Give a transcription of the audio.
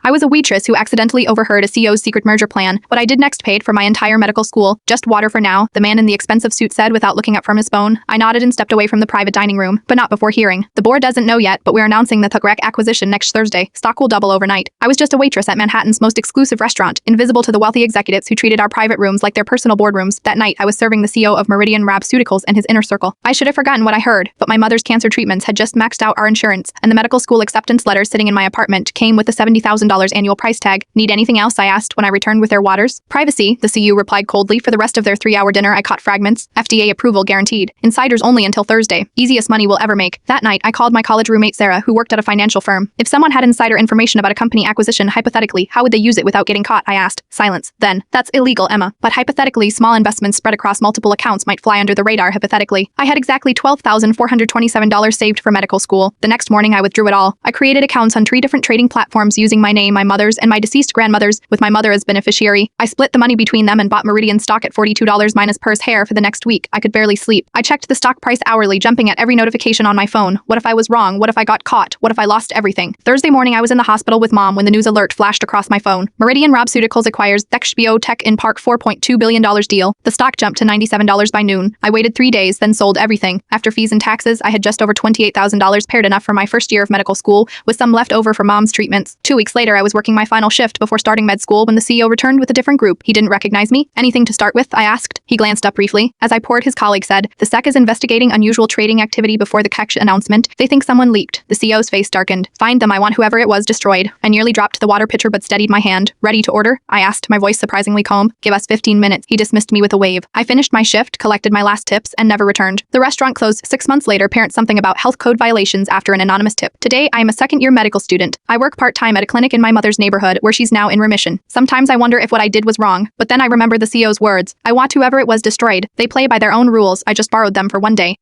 I was a waitress who accidentally overheard a CEO's secret merger plan. What I did next paid for my entire medical school. Just water for now, the man in the expensive suit said without looking up from his phone. I nodded and stepped away from the private dining room, but not before hearing. The board doesn't know yet, but we're announcing the Thugrek acquisition next Thursday. Stock will double overnight. I was just a waitress at Manhattan's most exclusive restaurant, invisible to the wealthy executives who treated our private rooms like their personal boardrooms. That night, I was serving the CEO of Meridian Rabceuticals and his inner circle. I should have forgotten what I heard, but my mother's cancer treatments had just maxed out our insurance, and the medical school acceptance letter sitting in my apartment came with a $70,000 annual price tag. Need anything else? I asked when I returned with their waters. Privacy, the CU replied coldly. For the rest of their 3-hour dinner, I caught fragments. FDA approval guaranteed. Insiders only until Thursday. Easiest money we'll ever make. That night, I called my college roommate Sarah, who worked at a financial firm. If someone had insider information about a company acquisition, hypothetically, how would they use it without getting caught? I asked. Silence. Then, that's illegal, Emma. But hypothetically, small investments spread across multiple accounts might fly under the radar hypothetically. I had exactly $12,427 saved for medical school. The next morning, I withdrew it all. I created accounts on 3 different trading platforms using my name, my mother's, and my deceased grandmother's, with my mother as beneficiary. I split the money between them and bought Meridian stock at $42 minus purse hair for the next week. I could barely sleep. I checked the stock price hourly, jumping at every notification on my phone. What if I was wrong? What if I got caught? What if I lost everything? Thursday morning, I was in the hospital with mom when the news alert flashed across my phone. Meridian Rabceuticals acquires Thexbio Tech in Park $4.2 billion deal. The stock jumped to $97 by noon. I waited 3 days, then sold everything. After fees and taxes, I had just over $28,000, paired enough for my first year of medical school, with some left over for mom's treatments. 2 weeks later, I was working my final shift before starting med school when the CEO returned with a different group. He didn't recognize me. Anything to start with? I asked. He glanced up briefly. As I poured, his colleague said, the SEC is investigating unusual trading activity before the CAC announcement. They think someone leaked. The CEO's face darkened. Find them. I want whoever it was destroyed. I nearly dropped the water pitcher but steadied my hand. Ready to order? I asked, my voice surprisingly calm. Give us 15 minutes. He dismissed me with a wave. I finished my shift, collected my last tips, and never returned. The restaurant closed 6 months later, parents something about health code violations after an anonymous tip. Today, I am a second-year medical student. I work part-time at a clinic in my mother's neighborhood where she's now in remission. Sometimes I wonder if what I did was wrong, but then I remember the CEO's words. I want whoever it was destroyed. They play by their own rules. I just borrowed them for one day.